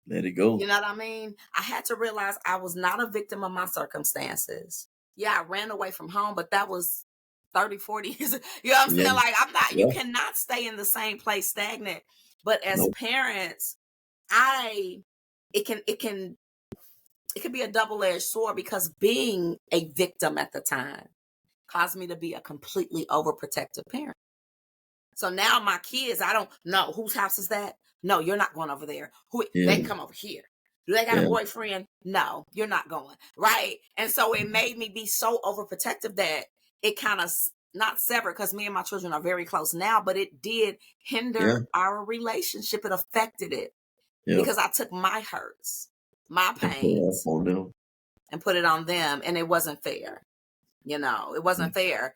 Let it go. You know what I mean? I had to realize I was not a victim of my circumstances. Yeah, I ran away from home, but that was 30, 40 years. You know what I'm Yeah. saying? Like, you Yeah. cannot stay in the same place stagnant. But as No. parents, I, it can, it can, it can be a double-edged sword because being a victim at the time caused me to be a completely overprotective parent. So now my kids, I don't know whose house is that. No, you're not going over there. Who they Yeah. can come over here. Do they got a Yeah. boyfriend? No, you're not going. Right. And so it made me be so overprotective that it kind of not severed because me and my children are very close now, but it did Yeah. hinder our relationship. It affected it Yeah. because I took my hurts, my And put it off pains, on them. and put it on them. And it wasn't fair. It wasn't fair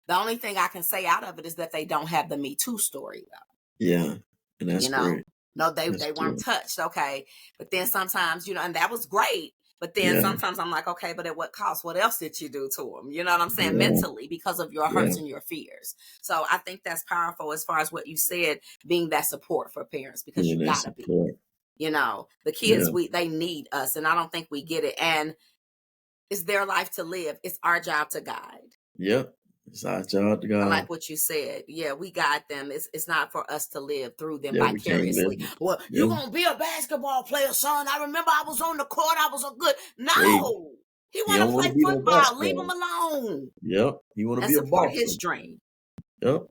The only thing I can say out of it is that they don't have the Me Too story, though. Yeah, and that's You know, great. no, they That's weren't good. touched. Okay, but then sometimes, and that was great. But then Yeah, sometimes I'm like, okay, but at what cost? What else did you do to them? You know what I'm saying? yeah, Mentally, because of your yeah. hurts and your fears. So I think that's powerful as far as what you said, being that support for parents, because you Being that gotta be. support. The kids, Yeah, they need us, and I don't think we get it. And it's their life to live. It's our job to guide. yep. It's our job to I God. like what you said. Yeah, we guide them. It's not for us to live through them Yeah, we can't live. vicariously. Well, Yeah, you're gonna be a basketball player, son. I remember I was on the court. I was a good. hey, No, he he want don't to want play to be no football. Leave him basketball. alone Yep, he want to and be a support boxer. his dream. Yep.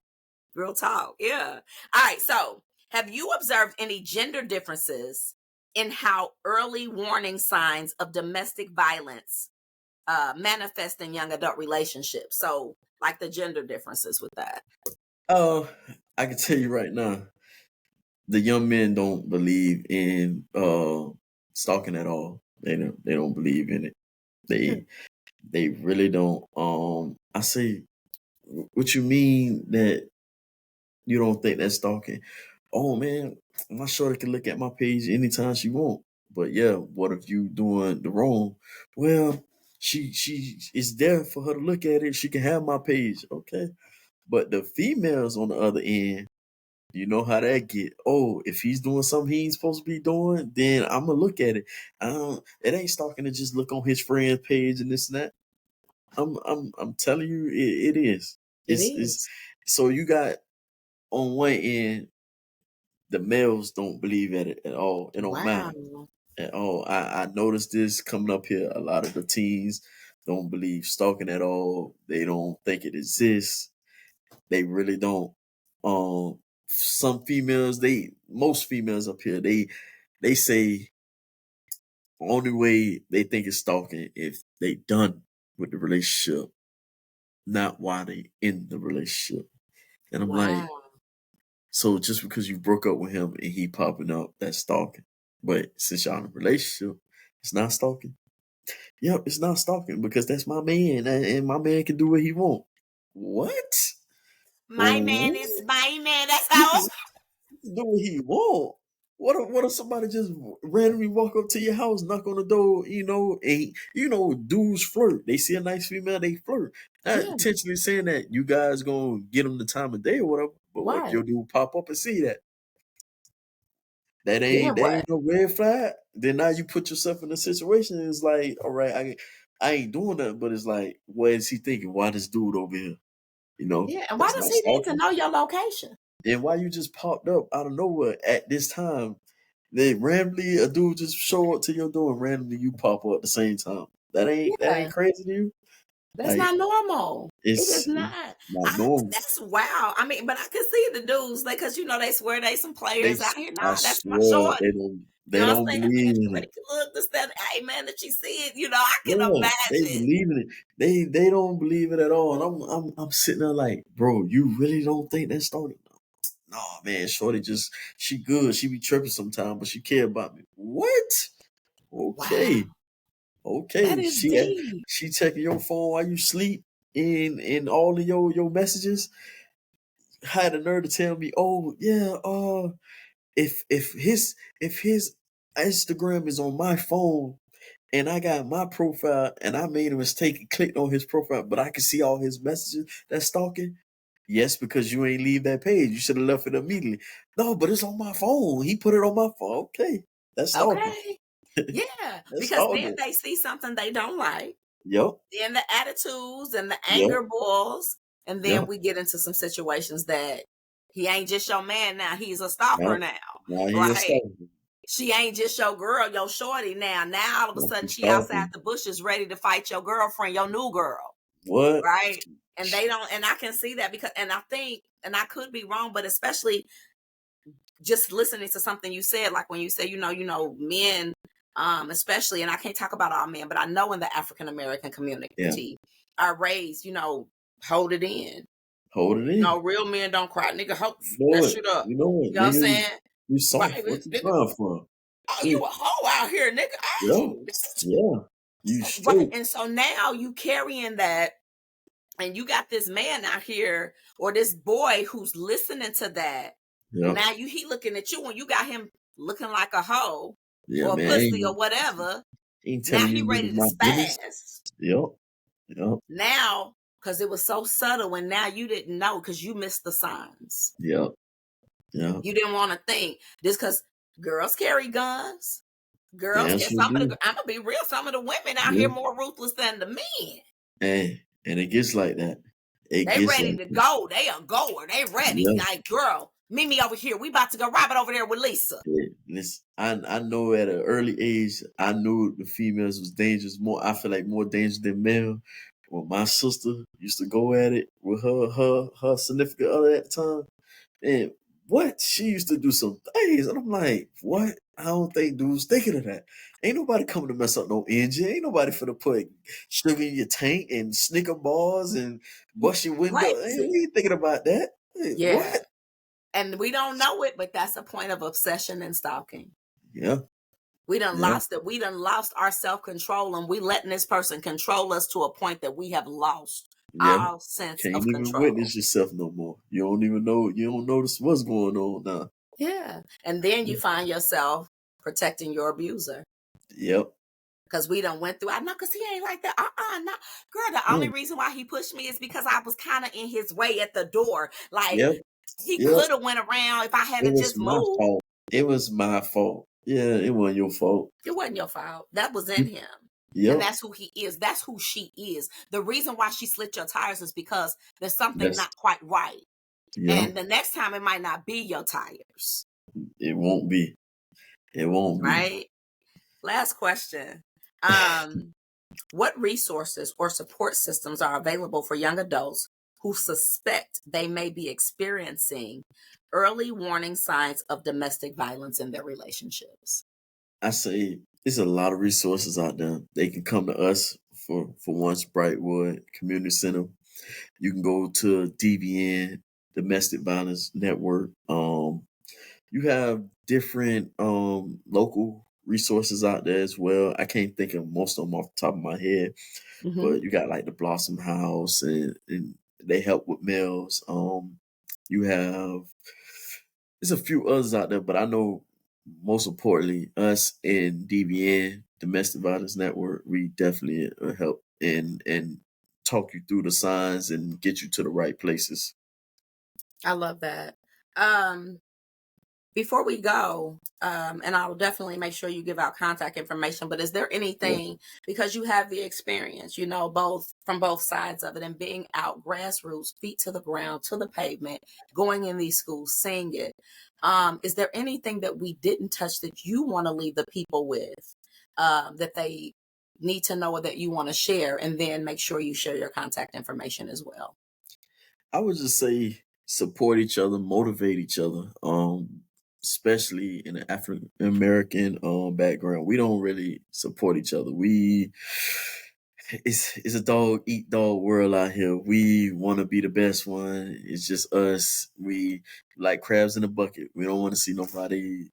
Real talk. Yeah. All right. So, have you observed any gender differences in how early warning signs of domestic violence manifest in young adult relationships? So, like the gender differences with that. Oh, I can tell you right now, the young men don't believe in stalking at all. They don't believe in it. Hmm. They really don't. I say, what you mean that you don't think that's stalking? Oh man, my shorty can look at my page anytime she want. But yeah, what if you doing the wrong? Well, she is there for her to look at it. She can have my page, okay. But the females on the other end, you know how that get. Oh, if he's doing something he ain't supposed to be doing, then I'm gonna look at it. It ain't stalking to just look on his friend's page and this and that. I'm telling you, it is. It It's is. so you got on one end the males don't believe at it at all. It don't matter Wow. at all. I noticed this coming up here. A lot of the teens don't believe stalking at all. They don't think it exists. They really don't. Some females, most females up here, they say only way they think it's stalking if they done with the relationship, not while they in the relationship. And I'm like, Wow. so just because you broke up with him and he popping up, that's stalking. But since y'all in a relationship, it's not stalking. Yep, it's not stalking because that's my man, and my man can do what he want. What? My man What? is my man. That's He how. can do what he want. What if somebody just randomly walk up to your house, knock on the door, and dudes flirt. They see a nice female, they flirt. Not Yeah. intentionally saying that you guys gonna get them the time of day or whatever. But what if Right. your dude pop up and see that? That Then ain't that what? ain't no red flag. Then now you put yourself in a situation. It's like, all right, I ain't doing that, but it's like, what is he thinking? Why this dude over here? Yeah. And why That's does not he need to stalking. know your location? And why you just popped up out of nowhere at this time? Then randomly a dude just show up to your door and randomly you pop up at the same time. That ain't Yeah. crazy to you? That's Like not normal. It is it's not. not normal. That's wow. I mean, but I can see the dudes, like, cause they swear they some players out here. I Nah, that's my swear shorty. they You know what don't I'm saying? Man, believe she in ready it. to look this that. Hey man, that she see it. I can Yeah, they imagine. believe in it. They don't believe it at all. And I'm sitting there like, bro, you really don't think that started? No, man, Shorty she good. She be tripping sometimes, but she care about me. What? Wow. Okay. That Okay. is She deep. she checking your phone while you sleep in all of your messages. Had the nerve to tell me, oh yeah, if his Instagram is on my phone and I got my profile and I made a mistake and clicked on his profile, but I can see all his messages that's stalking. Yes, because you ain't leave that page. You should have left it immediately. No, but it's on my phone. He put it on my phone. Okay. That's stalking. Okay. Yeah. That's Because then stalking. they see something they don't like. Yep. Then the attitudes and the Yep. anger boils. And then Yep. we get into some situations that he ain't just your man now. He's a stalker Yep. now. Now he is Like, stalking. she ain't just your girl, your shorty now. Now all of a Now sudden he's she outside stalking. the bushes ready to fight your girlfriend, your new girl. What? Right. And they don't, and I can see that because, and I think, and I could be wrong, but especially just listening to something you said, like when you say, men, especially, and I can't talk about all men, but I know in the African American Yeah. community are raised, hold it in. Hold it No, in. real men don't cry. Nigga, You that know it. shit up. You know it. You know what I'm Nigga, saying? you Right. soft. What you Nigga, crying for? oh, you Mm, a hoe out here, nigga. yeah. Oh, Yeah. You right. straight. And so now you carrying that And you got this man out here or this boy who's listening to that. Yeah. Now he looking at you when you got him looking like a hoe Yeah, or a man. pussy or whatever. Ain't Now telling he these ready niggas to my business. spaz. Yep. Yep. Now, because it was so subtle and now you didn't know because you missed the signs. Yep. Yep. You didn't want to think just because girls carry guns. Girls Damn get sure some of do. the, I'm going to be real, some of the women out here Yeah. more ruthless than the men. And it gets like that. It They gets ready like to that. go. They a goer. They ready. Yeah. Like, girl, meet me over here. We about to go rob it over there with Lisa. Yeah. Listen, I know at an early age I knew the females was dangerous more. I feel like more dangerous than male. When my sister used to go at it with her significant other at the time, and what she used to do some things, and I'm like, what? I don't think dudes thinking of that. Ain't nobody coming to mess up no engine. Ain't nobody finna put sugar in your tank and snicker bars and bust your window. Right. We ain't thinking about that. Hey, Yeah. what? And we don't know it, but that's a point of obsession and stalking. Yeah. We done Yeah. lost it. We done lost our self-control and we letting this person control us to a point that we have lost Yeah. our sense Can't of even control. witness yourself no more. You don't even know. You don't notice what's going on now. Yeah. And then you find yourself protecting your abuser. Yep. Because we done went through, I know, because he ain't like that. No. Girl, the only reason why he pushed me is because I was kind of in his way at the door. Like, Yep. he Yep. could have went around if I had It was just my moved. fault. It was my fault. Yeah, it wasn't your fault. It wasn't your fault. That was in him. Yep. And that's who he is. That's who she is. The reason why she slit your tires is because there's something not quite right. Yeah. And the next time it might not be your tires. It won't be. It won't be. Right? Last question. What resources or support systems are available for young adults who suspect they may be experiencing early warning signs of domestic violence in their relationships? I say there's a lot of resources out there. They can come to us for once Brightwood Community Center. You can go to DVN, Domestic Violence Network. You have different local resources out there as well. I can't think of most of them off the top of my head, but you got like the Blossom House and they help with meals. You have there's a few others out there, but I know most importantly, us in DVN, Domestic Violence Network, we definitely help and talk you through the signs and get you to the right places. I love that. Before we go, and I'll definitely make sure you give out contact information, but is there anything, because you have the experience, you know, both from both sides of it and being out grassroots, feet to the ground, to the pavement, going in these schools, seeing it, is there anything that we didn't touch that you want to leave the people with, that they need to know or that you want to share, and then make sure you share your contact information as well? I would just say support each other, motivate each other. Especially in the African American background, we don't really support each other. It's a dog eat dog world out here. We want to be the best one. It's just us. We like crabs in a bucket. We don't want to see nobody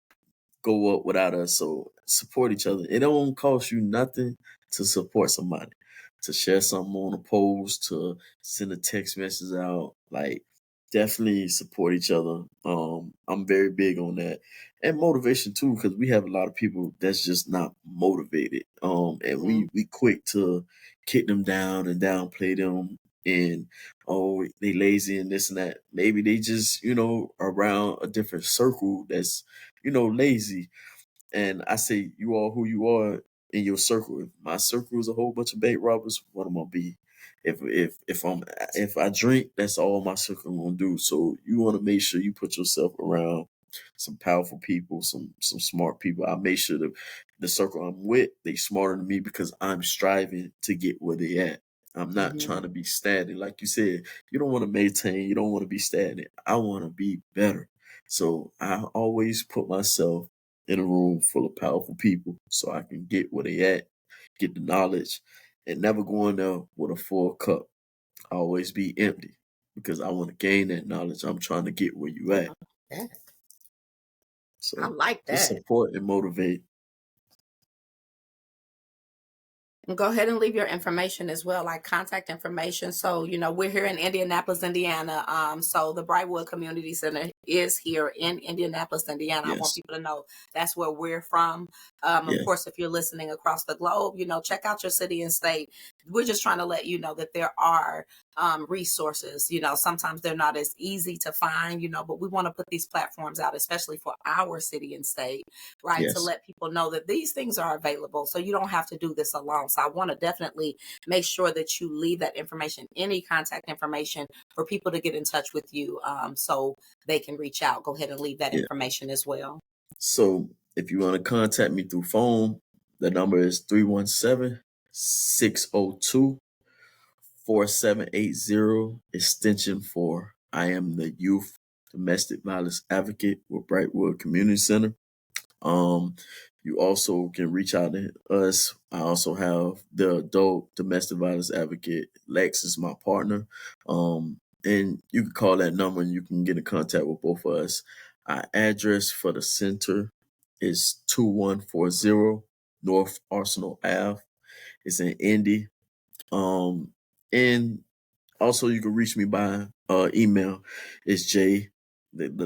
go up without us. So support each other. It don't cost you nothing to support somebody, to share something on a post, to send a text message out. Like definitely support each other. I'm very big on that. And motivation too, because we have a lot of people that's just not motivated. And we quick to kick them down and downplay them and oh they lazy and this and that. Maybe they just, around a different circle that's lazy. And I say, you are who you are in your circle. If my circle is a whole bunch of bank robbers, what am I gonna be? If I drink, that's all my circle gonna do. So you want to make sure you put yourself around some powerful people, some smart people. I make sure that the circle I'm with, they smarter than me because I'm striving to get where they at. I'm not trying to be stagnant. Like you said, you don't want to maintain, you don't want to be stagnant. I want to be better. So I always put myself in a room full of powerful people so I can get where they at, get the knowledge, and never go in there with a full cup. I always be empty because I want to gain that knowledge. I'm trying to get where you at. I So like just that. support and motivate. And go ahead and leave your information as well, like contact information. So, we're here in Indianapolis, Indiana. So the Brightwood Community Center is here in Indianapolis, Indiana. I want Yes. people to know that's where we're from. Of Yeah. course, if you're listening across the globe, check out your city and state. We're just trying to let you know that there are resources. Sometimes they're not as easy to find, but we want to put these platforms out, especially for our city and state, right? To Yes. let people know that these things are available. So you don't have to do this alone. So I want to definitely make sure that you leave that information, any contact information for people to get in touch with you, so they can reach out. Go ahead and leave that Yeah. information as well. So if you want to contact me through phone, the number is 317-602-4780, extension 4. I am the youth domestic violence advocate with Brightwood Community Center. You also can reach out to us. I also have the adult domestic violence advocate. Lex is my partner. And you can call that number and you can get in contact with both of us. Our address for the center is 2140 North Arsenal Ave. It's in Indy. And also you can reach me by email. It's the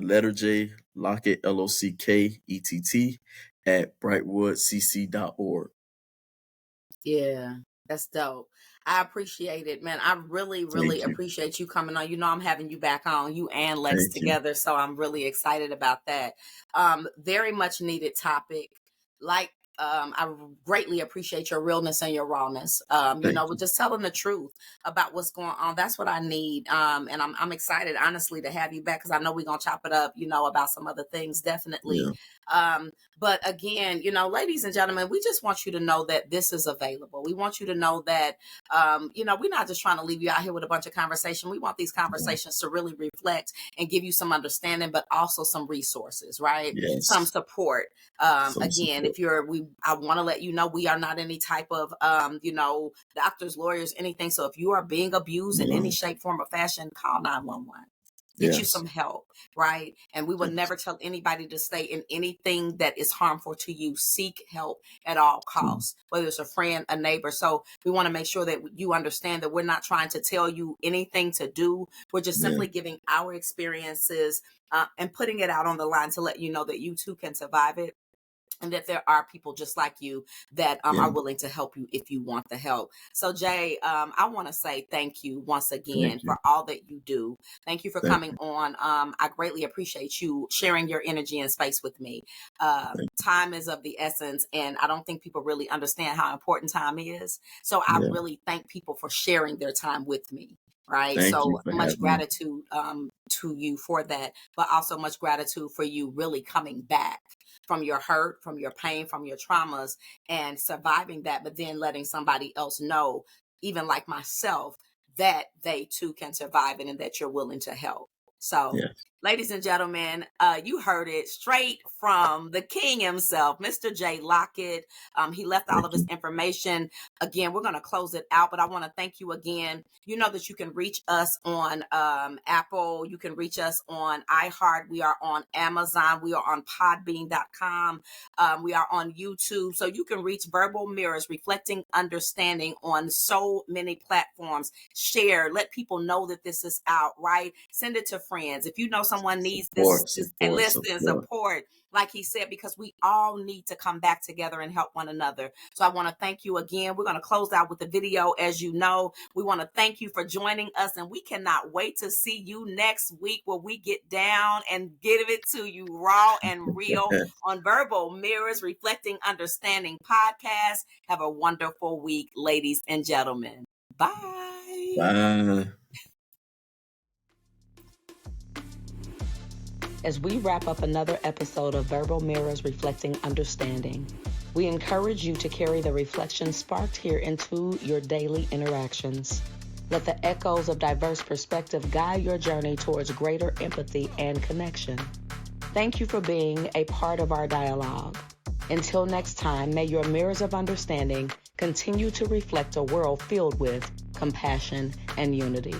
letter J, Lockett, Lockett at brightwoodcc.org. Yeah, that's dope. I appreciate it, man. I really, really Thank you. appreciate you coming on. I'm having you back on, you and Lex Thank you. together. So I'm really excited about that. Very much needed topic. Like, I greatly appreciate your realness and your rawness. We're just telling the truth about what's going on. That's what I need. And I'm excited, honestly, to have you back, because I know we're going to chop it up, about some other things, definitely. Yeah. But again, ladies and gentlemen, we just want you to know that this is available. We want you to know that, we're not just trying to leave you out here with a bunch of conversation. We want these conversations to really reflect and give you some understanding, but also some resources, right? Yes. Some support. Again, support. I want to let you know, we are not any type of, doctors, lawyers, anything. So if you are being abused in any shape, form, or fashion, call 911. Get you some help, right? And we will never tell anybody to stay in anything that is harmful to you. Seek help at all costs, whether it's a friend, a neighbor. So we want to make sure that you understand that we're not trying to tell you anything to do. We're just simply giving our experiences and putting it out on the line to let you know that you too can survive it. And that there are people just like you that are willing to help you if you want the help. So Jay, I want to say thank you once again for all that you do. Thank you for coming on. I greatly appreciate you sharing your energy and space with me. Time is of the essence, and I don't think people really understand how important time is. So I really thank people for sharing their time with me. Right. So much gratitude to you for that, but also much gratitude for you really coming back from your hurt, from your pain, from your traumas, and surviving that, but then letting somebody else know, even like myself, that they too can survive it and that you're willing to help. So, ladies and gentlemen, you heard it straight from the king himself, Mr. Jay Lockett. He left all of his information. Again, we're going to close it out, but I want to thank you again. You know that you can reach us on Apple. You can reach us on iHeart. We are on Amazon. We are on podbean.com. We are on YouTube. So you can reach Verbal Mirrors, Reflecting Understanding on so many platforms. Share. Let people know that this is out, right? Send it to friends. If you know someone needs this and listen, support, like he said, because we all need to come back together and help one another. So I want to thank you again. We're going to close out with the video. As you know, we want to thank you for joining us, and we cannot wait to see you next week where we get down and give it to you raw and real on Verbal Mirrors, Reflecting Understanding podcast. Have a wonderful week, ladies and gentlemen. Bye. Bye. As we wrap up another episode of Verbal Mirrors Reflecting Understanding, we encourage you to carry the reflection sparked here into your daily interactions. Let the echoes of diverse perspective guide your journey towards greater empathy and connection. Thank you for being a part of our dialogue. Until next time, may your mirrors of understanding continue to reflect a world filled with compassion and unity.